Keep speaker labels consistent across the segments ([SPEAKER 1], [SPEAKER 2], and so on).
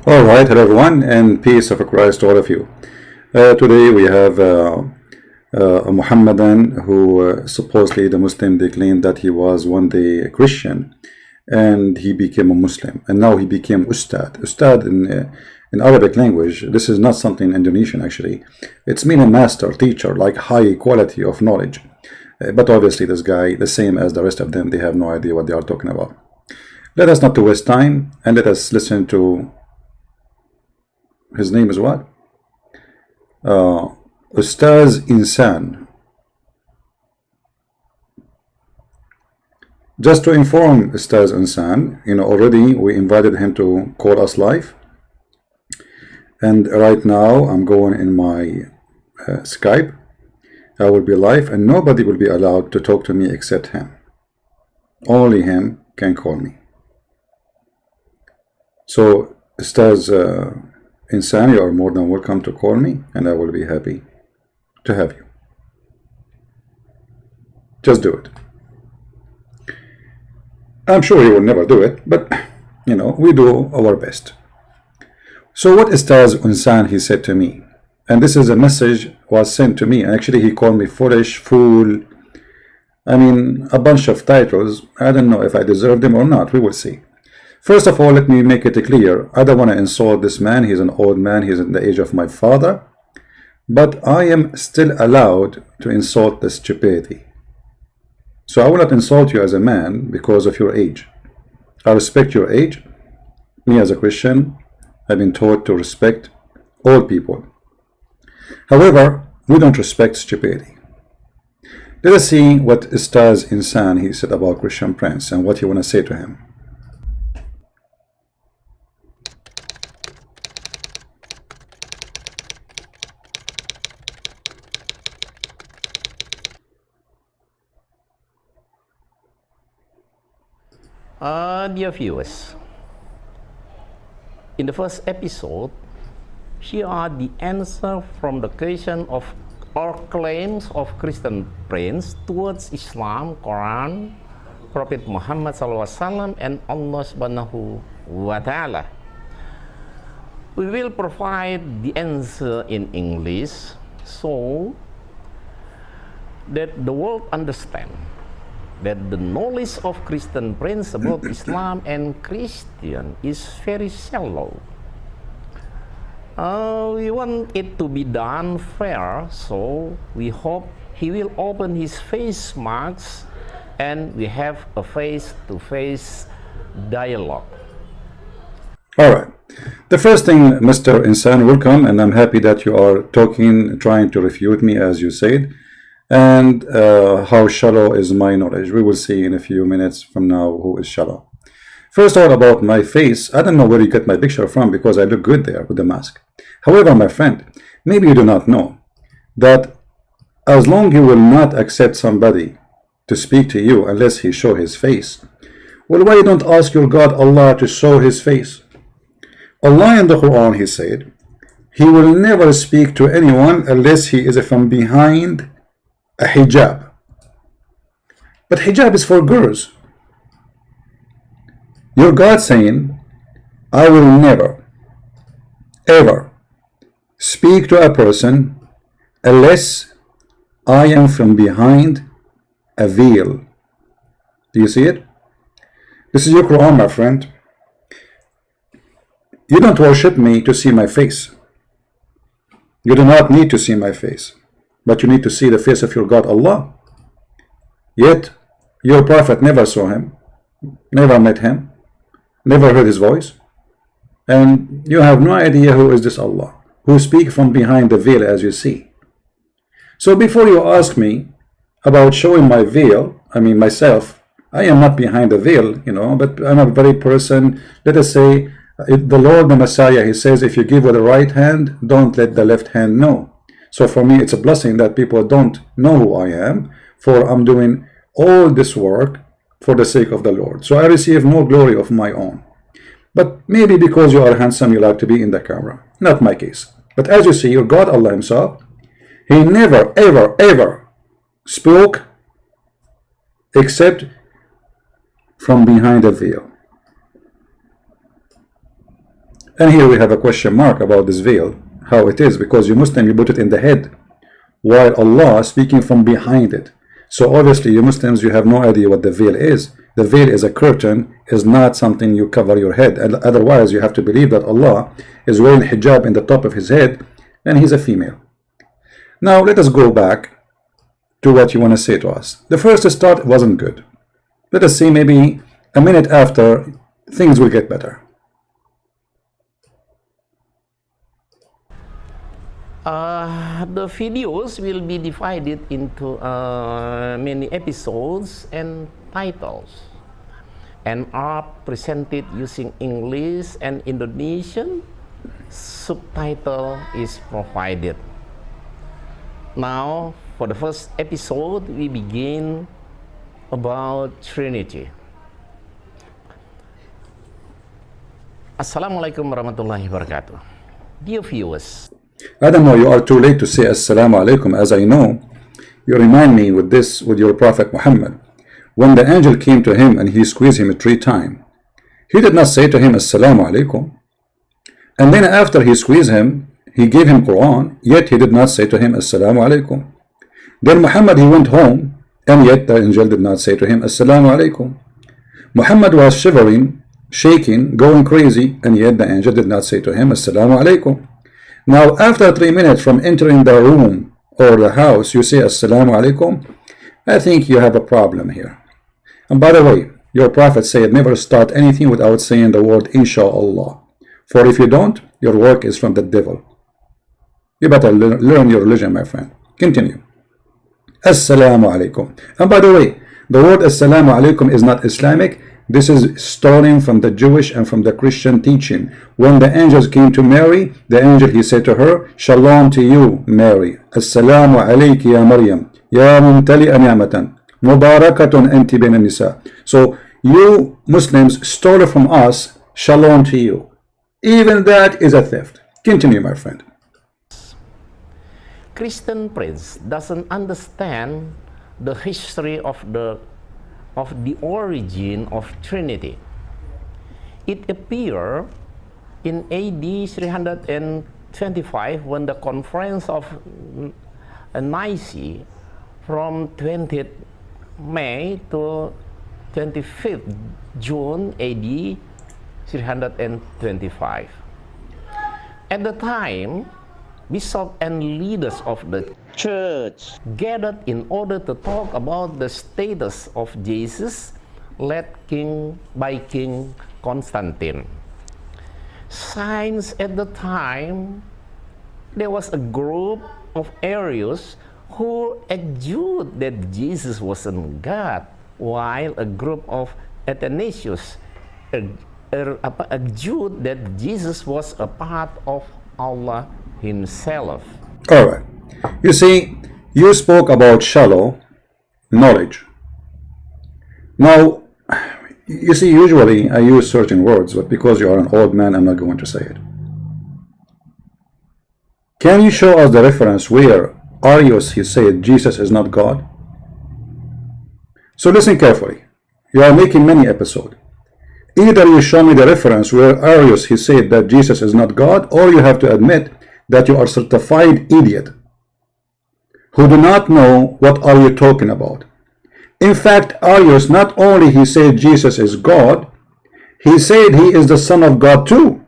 [SPEAKER 1] All right, hello everyone, and peace of Christ to all of you. Today we have a Muhammadan who supposedly the Muslim, they claim that he was one day a Christian and he became a Muslim, and now he became Ustad. Ustad in Arabic language, this is not something Indonesian actually. It's meaning master, teacher, like high quality of knowledge. But obviously this guy, the same as the rest of them, they have no idea what they are talking about. Let us not to waste time and let us listen to his name is what? Ustaz Insan. Just to inform Ustaz Insan, already we invited him to call us live. And right now I'm going in my Skype. I will be live and nobody will be allowed to talk to me except him. Only him can call me. So Ustaz Insan, you are more than welcome to call me and I will be happy to have you. Just do it. I'm sure you will never do it, but we do our best. So what Ustaz Insan, he said to me, and this is a message was sent to me, and actually he called me foolish, fool, I mean a bunch of titles. I don't know if I deserve them or not, we will see. First of all, let me make it clear. I don't want to insult this man. He's an old man. He's in the age of my father. But I am still allowed to insult the stupidity. So I will not insult you as a man because of your age. I respect your age. Me as a Christian, I've been taught to respect all people. However, we don't respect stupidity. Let us see what Ustaz Insan he said about Christian Prince and what you want to say to him.
[SPEAKER 2] Dear viewers, in the first episode, here are the answers from the question of or claims of Christian Prince towards Islam, Quran, Prophet Muhammad SAW, and Allah Subhanahu wa Ta'ala. We will provide the answer in English so that the world understands that the knowledge of Christian Prince about Islam and Christian is very shallow. We want it to be done fair, so we hope he will open his face marks and we have a face-to-face dialogue.
[SPEAKER 1] All right. The first thing, Mr. Insan, welcome, and I'm happy that you are trying to refute me as you said. And how shallow is my knowledge. We will see in a few minutes from now who is shallow. First of all, about my face, I don't know where you get my picture from because I look good there with the mask. However, my friend, maybe you do not know that as long you will not accept somebody to speak to you unless he show his face, well, why you don't ask your God Allah to show his face? Allah in the Qur'an, he said, he will never speak to anyone unless he is from behind a hijab. But hijab is for girls. Your God saying, I will never, ever speak to a person unless I am from behind a veil. Do you see it? This is your Quran, my friend. You don't worship me to see my face. You do not need to see my face, but you need to see the face of your God Allah. Yet your prophet never saw him, never met him, never heard his voice, and you have no idea who is this Allah who speaks from behind the veil as you see. So before you ask me about showing my veil, I mean myself, I am not behind the veil, but I'm a very person. Let us say the Lord, the Messiah, he says, if you give with the right hand, don't let the left hand know. So for me, it's a blessing that people don't know who I am, for I'm doing all this work for the sake of the Lord. So I receive no glory of my own. But maybe because you are handsome, you like to be in the camera. Not my case. But as you see, your God Allah himself, he never, ever, ever spoke except from behind a veil. And here we have a question mark about this veil, how it is, because you Muslim, you put it in the head, while Allah speaking from behind it. So obviously you Muslims, you have no idea what the veil is. The veil is a curtain, is not something you cover your head. And otherwise you have to believe that Allah is wearing hijab in the top of his head and he's a female. Now let us go back to what you want to say to us. The first start wasn't good. Let us see, maybe a minute after things will get better.
[SPEAKER 2] The videos will be divided into many episodes and titles, and are presented using English and Indonesian. Subtitle is provided. Now, for the first episode, we begin about Trinity. Assalamualaikum warahmatullahi wabarakatuh. Dear viewers,
[SPEAKER 1] I don't know, you are too late to say Assalamu alaikum. As I know, you remind me with this, with your Prophet Muhammad. When the angel came to him and he squeezed him 3 times, he did not say to him Assalamu alaikum. And then after he squeezed him, he gave him Qur'an, yet he did not say to him Assalamu alaikum. Then Muhammad, he went home, and yet the angel did not say to him Assalamu alaikum. Muhammad was shivering, shaking, going crazy, and yet the angel did not say to him Assalamu alaikum. Now after 3 minutes from entering the room or the house, you say Assalamu alaikum. I think you have a problem here. And by the way, your Prophet said never start anything without saying the word Inshallah. For if you don't, your work is from the devil. You better learn your religion, my friend. Continue. Assalamu alaikum. And by the way, the word Assalamu alaikum is not Islamic. This is stolen from the Jewish and from the Christian teaching. When the angels came to Mary, the angel, he said to her, Shalom to you, Mary. Assalamu alayki ya Maryam. Ya mumtali'a ni'matan. Mubarakatun anti bayna nisa. So you Muslims stole from us, Shalom to you. Even that is a theft. Continue, my friend.
[SPEAKER 2] Christian Prince doesn't understand the history of the origin of Trinity. It appeared in AD 325 when the conference of Nicaea from 20th May to 25th June AD 325. At the time, bishops and leaders of the church gathered in order to talk about the status of Jesus, led by King Constantine. Since at the time there was a group of Arians who argued that Jesus wasn't God, while a group of Athanasius argued that Jesus was a part of Allah himself.
[SPEAKER 1] All right. You see, you spoke about shallow knowledge. Now, you see, usually I use certain words, but because you are an old man, I'm not going to say it. Can you show us the reference where Arius, he said, Jesus is not God? So listen carefully. You are making many episodes. Either you show me the reference where Arius, he said that Jesus is not God, or you have to admit that you are certified idiot who do not know what are you talking about. In fact, Arius, not only he said Jesus is God, he said he is the Son of God too.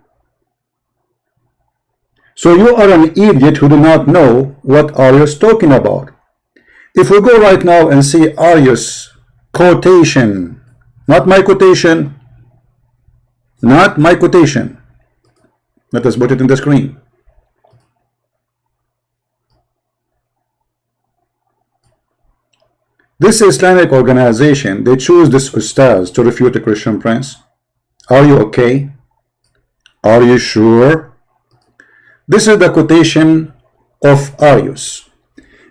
[SPEAKER 1] So you are an idiot who do not know what Arius talking about. If we go right now and see Arius quotation, not my quotation, not my quotation. Let us put it in the screen. This Islamic organization, they choose this ustaz to refute the Christian Prince. Are you okay? Are you sure? This is the quotation of Arius.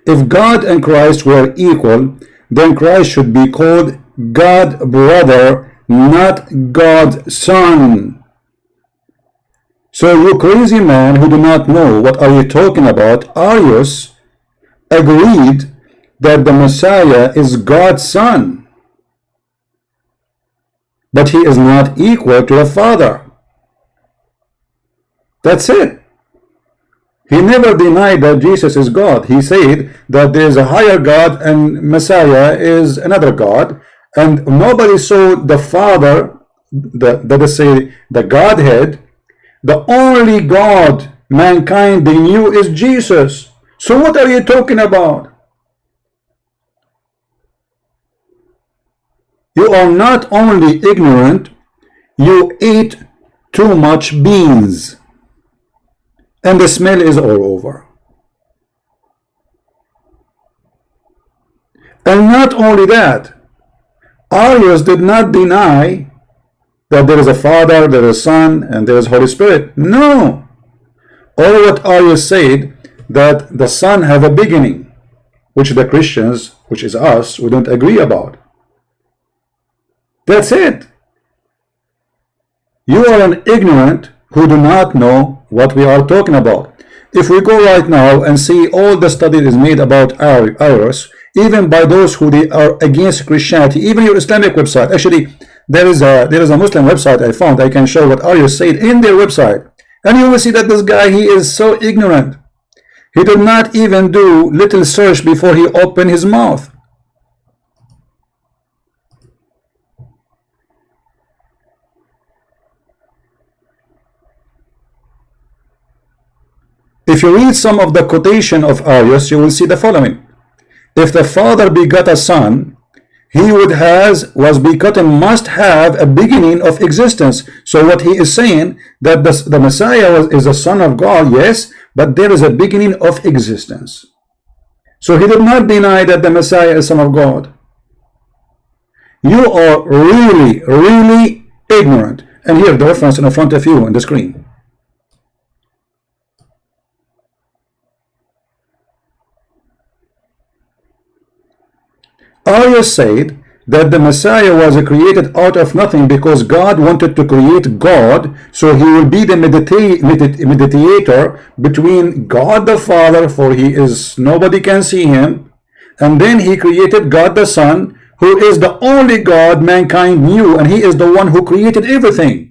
[SPEAKER 1] If God and Christ were equal, then Christ should be called God brother, not God son. So you crazy man who do not know what are you talking about, Arius agreed that the Messiah is God's son, but he is not equal to the Father. That's it. He never denied that Jesus is God. He said that there is a higher God and Messiah is another God, and nobody saw the Father, let us say the Godhead. The only God mankind they knew is Jesus. So what are you talking about? You are not only ignorant, you eat too much beans, and the smell is all over. And not only that, Arius did not deny that there is a Father, there is a Son, and there is Holy Spirit. No. All what Arius said, that the Son have a beginning, which the Christians, which is us, we don't agree about. That's it. You are an ignorant who do not know what we are talking about. If we go right now and see all the studies is made about Arius, even by those who they are against Christianity, even your Islamic website. Actually, there is a Muslim website I found. I can show what Arius said in their website, and you will see that this guy, he is so ignorant. He did not even do little search before he opened his mouth. If you read some of the quotation of Arius, you will see the following. If the Father begot a Son, he was begotten must have a beginning of existence. So what he is saying, that the Messiah is a Son of God, yes, but there is a beginning of existence. So he did not deny that the Messiah is Son of God. You are really, really ignorant. And here the reference in front of you on the screen. Arius said that the Messiah was created out of nothing because God wanted to create God, so he will be the mediator between God the Father, for he is nobody can see him, and then he created God the Son, who is the only God mankind knew, and he is the one who created everything.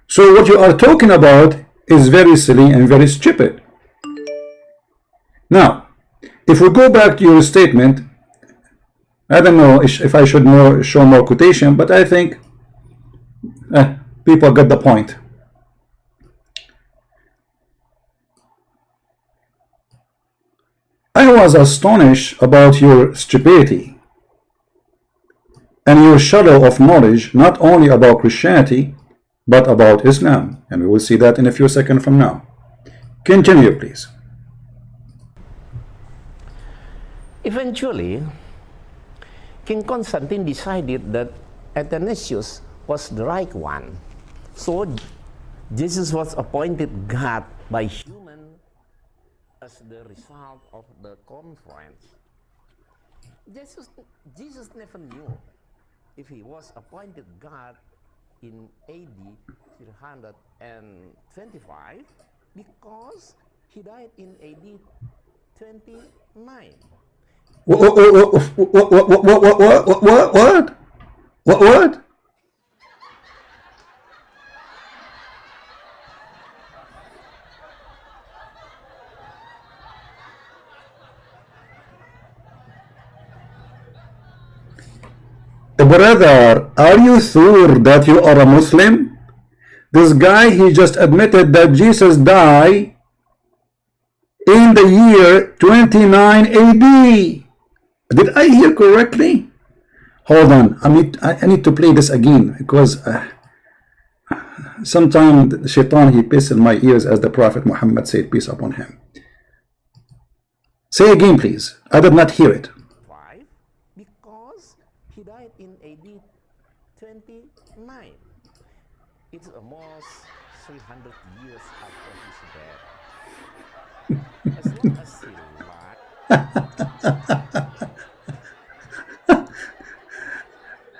[SPEAKER 1] So what you are talking about is very silly and very stupid. Now, if we go back to your statement, I don't know if I should show more quotation, but I think people get the point. I was astonished about your stupidity and your shadow of knowledge, not only about Christianity, but about Islam, and we will see that in a few seconds from now. Continue, please.
[SPEAKER 2] Eventually, King Constantine decided that Athanasius was the right one. So Jesus was appointed God by human as the result of the conference. Jesus never knew if he was appointed God in AD 325 because he died in AD 29.
[SPEAKER 1] What? Brother, are you sure that you are a Muslim? This guy, he just admitted that Jesus died in the year 29 AD. Did I hear correctly? Hold on, I need to play this again, because sometimes the shaitan, he pisses in my ears, as the Prophet Muhammad said, peace upon him. Say again, please. I did not hear it.
[SPEAKER 2] Why? Because he died in AD 29. It's almost 300 years after his death. As long as he lied.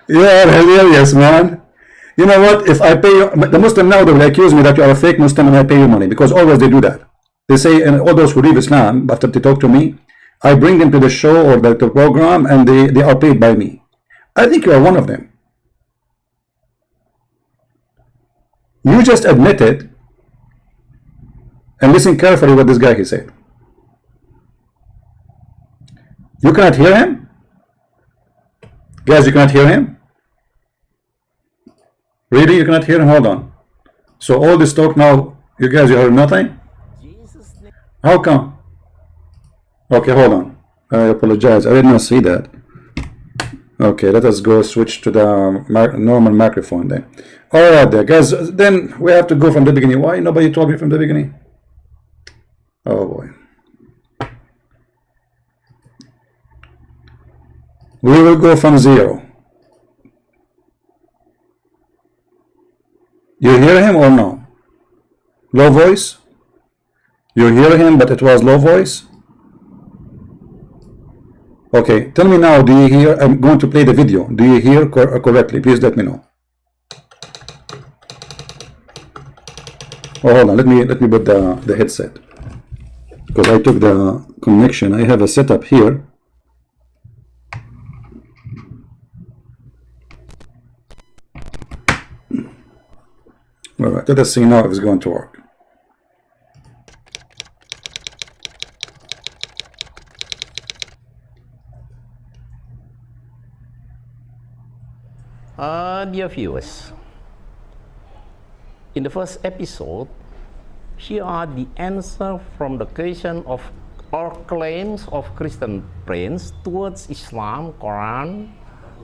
[SPEAKER 1] You are hilarious, man. You know what? If I pay you, the Muslim now, they will accuse me that you are a fake Muslim and I pay you money, because always they do that. They say, and all those who leave Islam, after they talk to me, I bring them to the show or the program, and they are paid by me. I think you are one of them. You just admitted, and listen carefully what this guy he said. You cannot hear him? Guys, you cannot hear him? Really? You cannot hear him? Hold on. So all this talk now, you guys, you heard nothing? How come? Okay, hold on. I apologize. I did not see that. Okay, let us go switch to the normal microphone then. Alright there, guys. Then we have to go from the beginning. Why nobody told me from the beginning? Oh boy. We will go from 0. You hear him or no? Low voice? You hear him, but it was low voice? Okay, tell me now, do you hear? I'm going to play the video. Do you hear correctly? Please let me know. Oh, hold on. Let me put the headset, because I took the connection. I have a setup here. All right, let us see now if it's going to work.
[SPEAKER 2] Dear viewers, in the first episode, here are the answer from the question of or claims of Christian friends towards Islam, Quran,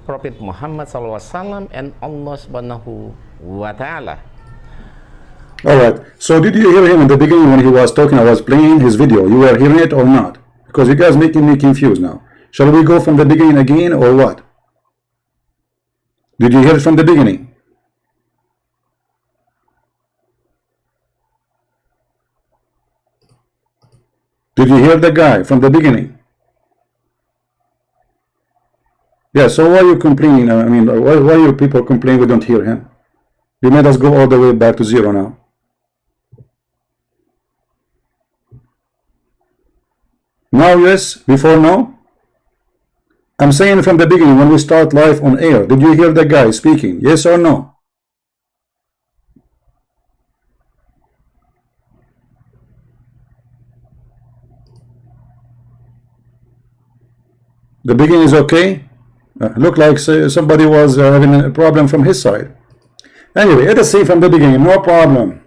[SPEAKER 2] Prophet Muhammad SAW, and Allah Subhanahu wa Ta'ala.
[SPEAKER 1] Alright, so did you hear him in the beginning when he was talking? I was playing his video. You were hearing it or not? Because you guys making me confused now. Shall we go from the beginning again or what? Did you hear it from the beginning? Did you hear the guy from the beginning? Yeah, so why are you complaining? I mean, why you people complain we don't hear him? You made us go all the way back to 0 now. Now yes, before no? I'm saying from the beginning when we start live on air, did you hear the guy speaking? Yes or no? The beginning is okay? Look like somebody was having a problem from his side. Anyway, let us see from the beginning, no problem.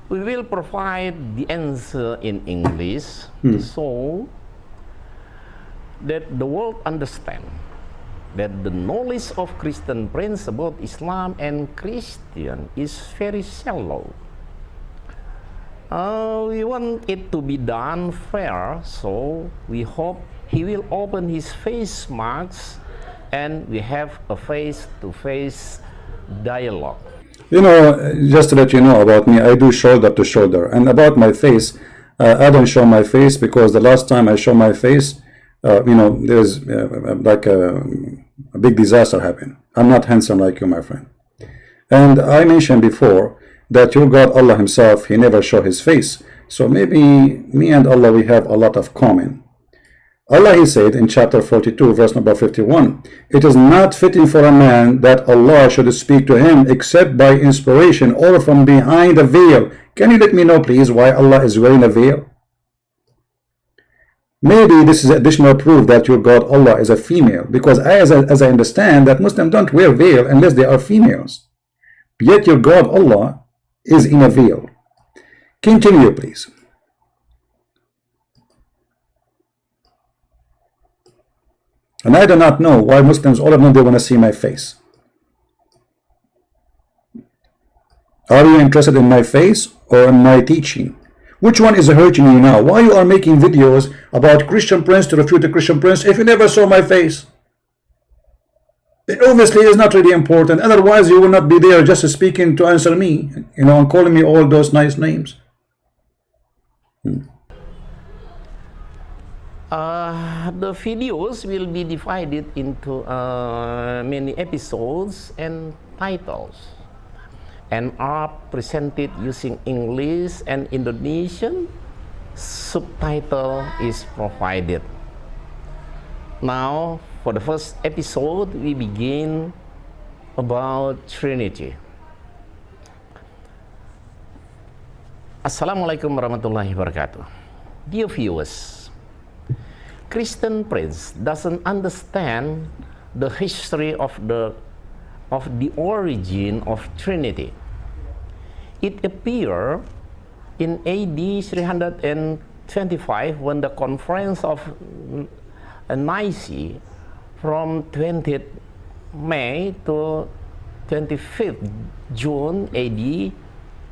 [SPEAKER 2] We will provide the answer in English so that the world understand that the knowledge of Christian friends about Islam and Christian is very shallow. We want it to be done fair, so we hope he will open his face masks and we have a face-to-face dialogue.
[SPEAKER 1] You know, just to let you know about me, I do shoulder to shoulder. And about my face, I don't show my face because the last time I show my face, you know, there's like a big disaster happened. I'm not handsome like you, my friend. And I mentioned before that your God, Allah himself, he never show his face. So maybe me and Allah, we have a lot of common. Allah, he said in chapter 42, verse number 51, it is not fitting for a man that Allah should speak to him except by inspiration or from behind a veil. Can you let me know, please, why Allah is wearing a veil? Maybe this is additional proof that your God, Allah, is a female, because as I understand that Muslims don't wear veil unless they are females. Yet your God, Allah, is in a veil. Continue, please. And I do not know why Muslims, all of them, they want to see my face. Are you interested in my face or in my teaching? Which one is hurting you now? Why you are making videos about Christian Prince to refute the Christian Prince if you never saw my face? It obviously is not really important. Otherwise, you will not be there just speaking to answer me, you know, and calling me all those nice names.
[SPEAKER 2] The videos will be divided into many episodes and titles, and are presented using English and Indonesian. Subtitle is provided. Now, for the first episode, we begin about Trinity. Assalamualaikum warahmatullahi wabarakatuh. Dear viewers, Christian Prince doesn't understand the history of the origin of Trinity. It appeared in AD 325 when the conference of Nicaea from 20th May to 25th June AD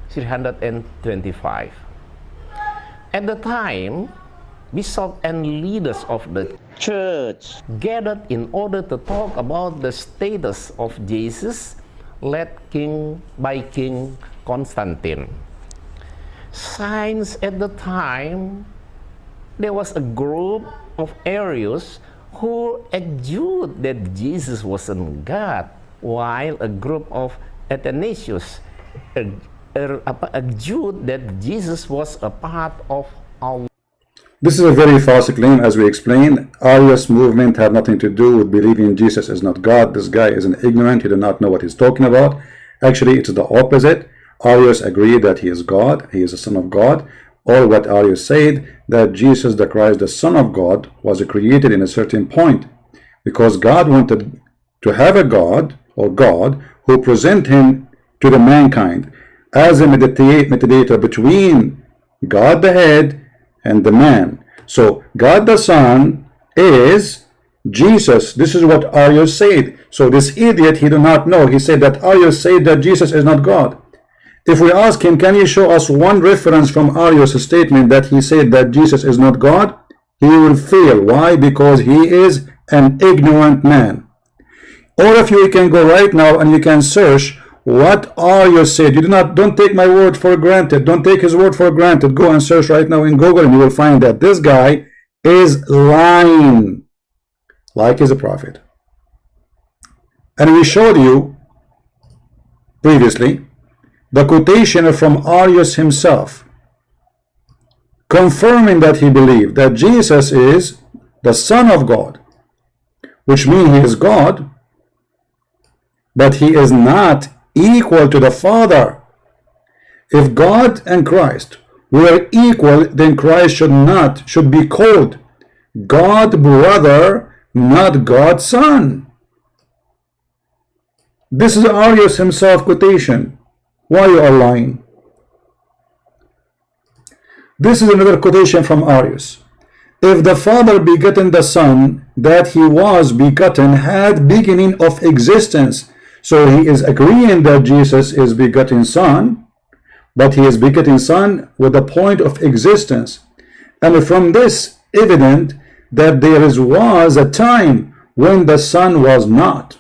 [SPEAKER 2] 325. At the time, bishops and leaders of the church gathered in order to talk about the status of Jesus, led by King Constantine. Since at the time, there was a group of Arians who argued that Jesus wasn't God, while a group of Athanasius argued that Jesus was a part of our.
[SPEAKER 1] This is a very false claim, as we explained. Arius movement had nothing to do with believing Jesus is not God. This guy is an ignorant. He does not know what he's talking about. Actually, it's the opposite. Arius agreed that he is God. He is the Son of God. Or what Arius said, that Jesus the Christ, the Son of God, was created in a certain point, because God wanted to have a God, or God, who present him to the mankind as a mediator between God the head and the man. So God the Son is Jesus. This is what Arius said. So this idiot, he do not know. He said that Arius said that Jesus is not God. If we ask him, can you show us one reference from Arius' statement that he said that Jesus is not God? He will fail. Why? Because he is an ignorant man. All of you can go right now and you can search what Arius said. Don't take my word for granted. Don't take his word for granted. Go and search right now in Google and you will find that this guy is lying like he's a prophet. And we showed you previously the quotation from Arius himself, confirming that he believed that Jesus is the Son of God, which means he is God, but he is not equal to the Father. If God and Christ were equal, then Christ should be called God brother, not God son. This is Arius himself quotation. Why you are lying? This is another quotation from Arius. If the Father begotten the Son, that he was begotten had beginning of existence. So he is agreeing that Jesus is begotten Son, but he is begotten Son with the point of existence. And from this evident that there was a time when the Son was not.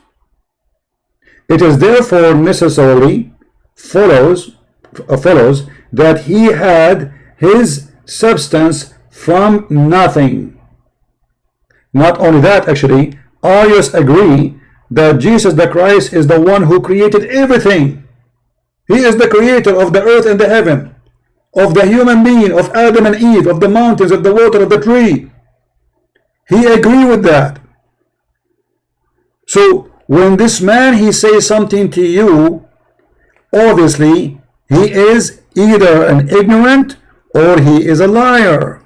[SPEAKER 1] It is therefore necessarily follows that he had his substance from nothing. Not only that, actually, Arius agree that Jesus the Christ is the one who created everything. He is the creator of the earth and the heaven, of the human being, of Adam and Eve, of the mountains, of the water, of the tree. He agree with that. So when this man, he says something to you, obviously he is either an ignorant or he is a liar.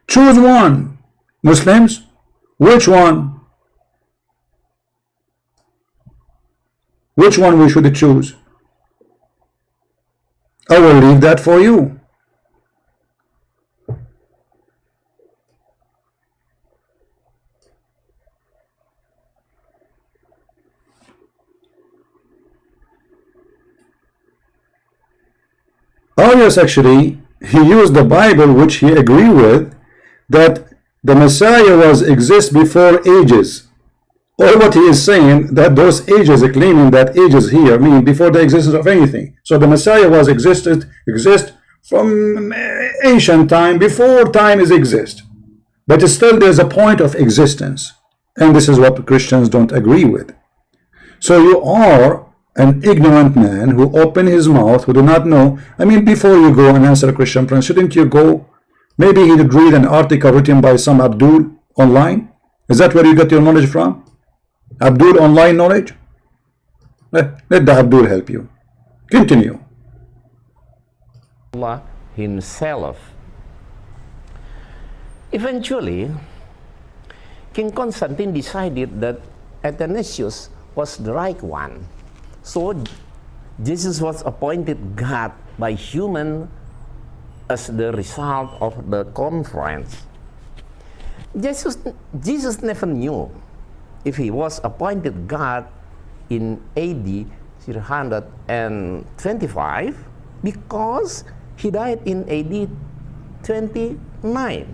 [SPEAKER 1] Choose one. Muslims, which one? Which one we should choose? I will leave that for you. Arius actually, he used the Bible, which he agreed with, that the Messiah was exist before ages. Or what he is saying, that those ages, claiming that ages here mean before the existence of anything. So the Messiah was exist from ancient time, before time is exist. But still there's a point of existence. And this is what Christians don't agree with. So you are an ignorant man who open his mouth, who do not know. I mean, before you go and answer a Christian friend, shouldn't you go? Maybe he would read an article written by some Abdul online. Is that where you get your knowledge from? Abdul online knowledge? Let the Abdul help you. Continue.
[SPEAKER 2] Allah himself. Eventually, King Constantine decided that Athanasius was the right one. So Jesus was appointed God by human as the result of the conference. Jesus never knew if he was appointed God in AD 325 because he died in AD 29.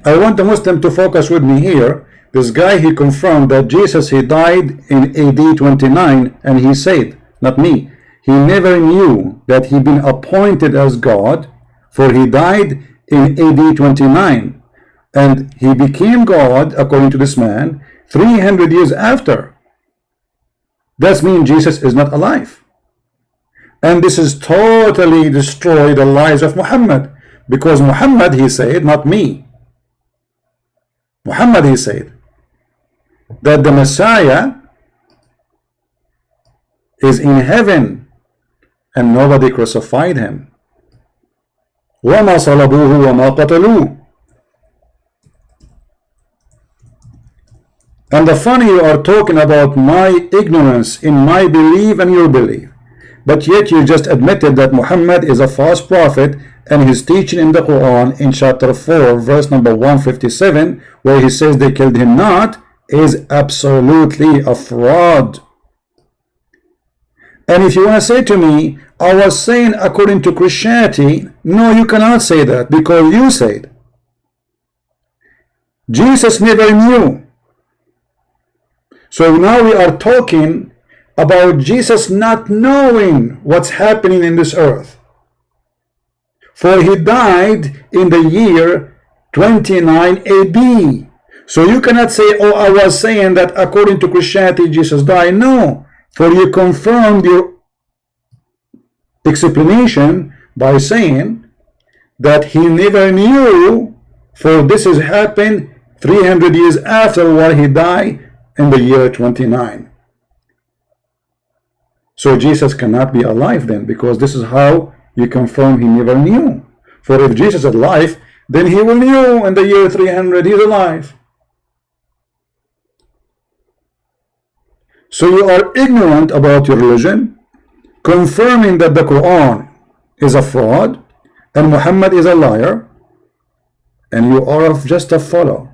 [SPEAKER 1] I want the Muslim to focus with me here. This guy, he confirmed that Jesus, he died in AD 29, and he said, not me, he never knew that he'd been appointed as God, for he died in AD 29, and he became God, according to this man, 300 years after. That means Jesus is not alive. And this is totally destroy the lies of Muhammad, because Muhammad, he said, not me, Muhammad, he said that the Messiah is in heaven and nobody crucified him. وَمَا صَلَبُوهُ وَمَا قَتَلُوهُ. And the funny, you are talking about my ignorance in my belief and your belief, but yet you just admitted that Muhammad is a false prophet, and his teaching in the Qur'an in chapter 4 verse number 157, where he says they killed him not, is absolutely a fraud. And if you want to say to me, I was saying according to Christianity, no, you cannot say that, because you said Jesus never knew. So now we are talking about Jesus not knowing what's happening in this earth. For he died in the year 29 AD. So you cannot say, oh, I was saying that according to Christianity Jesus died. No, for you confirmed your explanation by saying that he never knew, for this has happened 300 years after what he died in the year 29. So Jesus cannot be alive then, because this is how you confirm he never knew. For if Jesus is alive, then he will knew in the year 300 he's alive. So you are ignorant about your religion, confirming that the Quran is a fraud and Muhammad is a liar, and you are just a follower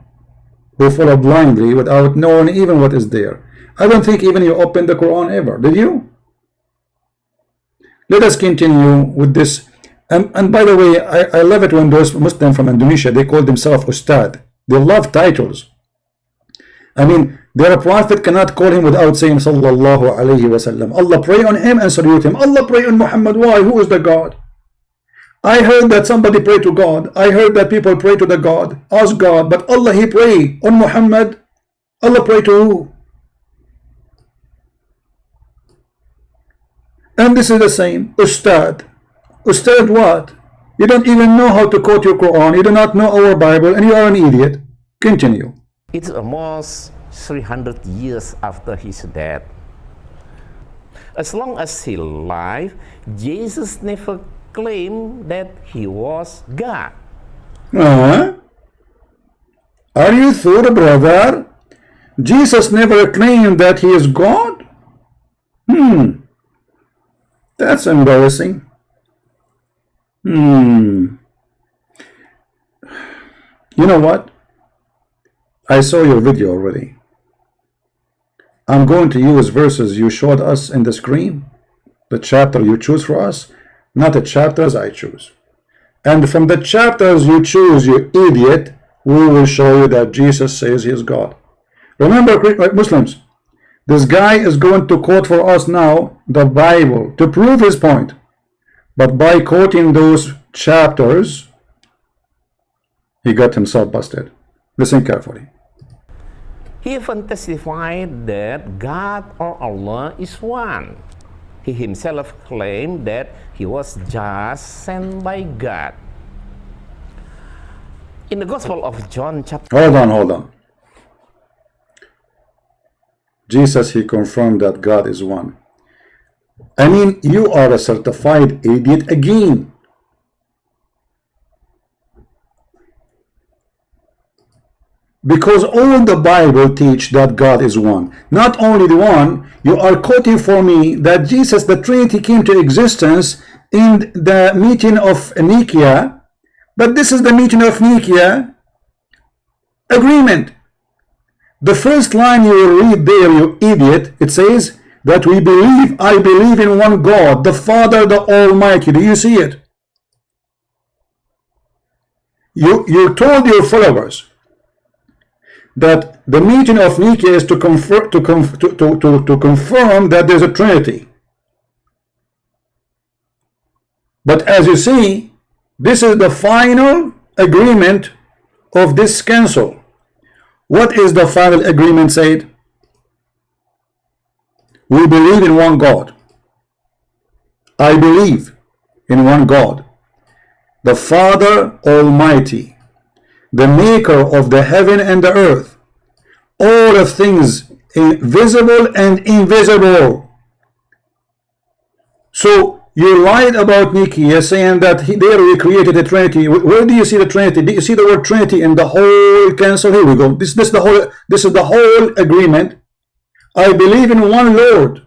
[SPEAKER 1] who follow blindly without knowing even what is there. I don't think even you opened the Quran ever, did you? Let us continue with this. And by the way, I love it when those Muslims from Indonesia, they call themselves Ustad. They love titles. I mean, their prophet cannot call him without saying Sallallahu Alaihi Wasallam. Allah pray on him and salute him. Allah pray on Muhammad. Why? Who is the God? I heard that somebody pray to God. I heard that people pray to the God. Ask God. But Allah, he pray on Muhammad. Allah pray to who? And this is the same. Ustad. Ustad what? You don't even know how to quote your Quran. You do not know our Bible, and you are an idiot. Continue.
[SPEAKER 2] It's almost 300 years after his death. As long as he lived, Jesus never claimed that he was God.
[SPEAKER 1] Are you sure, brother? Jesus never claimed that he is God? That's embarrassing. You know what? I saw your video already. I'm going to use verses you showed us in the screen, the chapter you choose for us, not the chapters I choose. And from the chapters you choose, you idiot, we will show you that Jesus says he is God. Remember, Muslims, this guy is going to quote for us now the Bible to prove his point. But by quoting those chapters, he got himself busted. Listen carefully.
[SPEAKER 2] He even testified that God or Allah is one. He himself claimed that he was just sent by God. In the Gospel of John chapter...
[SPEAKER 1] Hold on. Jesus, he confirmed that God is one. I mean, you are a certified idiot again. Because all the Bible teach that God is one. Not only the one, you are quoting for me that Jesus, the Trinity, came to existence in the meeting of Nicaea, but this is the meeting of Nicaea agreement. The first line you will read there, you idiot, it says that I believe in one God, the Father, the Almighty. Do you see it? You told your followers that the meeting of Nicaea is to confirm that there's a Trinity. But as you see, this is the final agreement of this council. What is the final agreement said? We believe in one God. I believe in one God, the Father Almighty, the maker of the heaven and the earth, all of things visible and invisible. So you lied about Nicaea, saying that there we created a Trinity. Where do you see the Trinity? Do you see the word Trinity in the whole council? Here we go. This is the whole agreement. I believe in one Lord,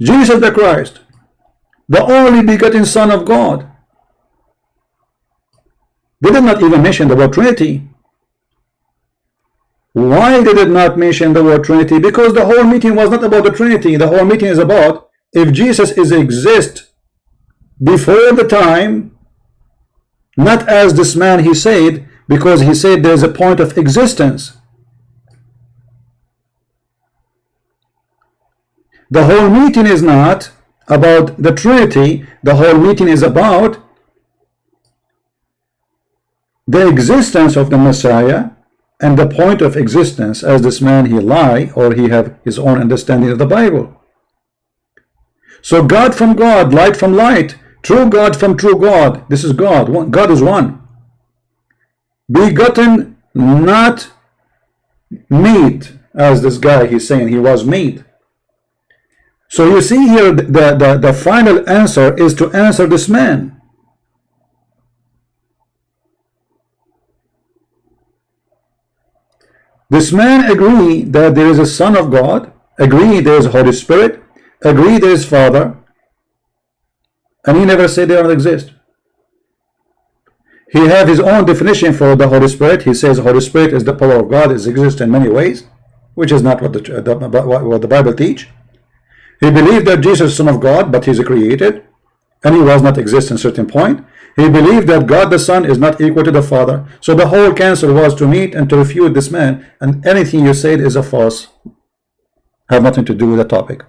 [SPEAKER 1] Jesus the Christ, the only begotten Son of God. They did not even mention the word Trinity. Why did it not mention the word Trinity? Because the whole meeting was not about the Trinity. The whole meeting is about if Jesus exists before the time, not as this man he said, because he said there's a point of existence. The whole meeting is not about the Trinity. The whole meeting is about the existence of the Messiah and the point of existence, as this man he lie, or he have his own understanding of the Bible. So God from God, light from light, true God from true God. This is God. God is one. Begotten, not made, as this guy he's saying he was made. So you see here the final answer is to answer this man. This man agree that there is a Son of God, agree there is a Holy Spirit, agree there is Father, and he never said they don't exist. He have his own definition for the Holy Spirit. He says Holy Spirit is the power of God, it exists in many ways, which is not what the Bible teach. He believed that Jesus is Son of God, but he's created, and he was not exist in a certain point. He believed that God the Son is not equal to the Father. So the whole council was to meet and to refute this man, and anything you said is a false, have nothing to do with the topic.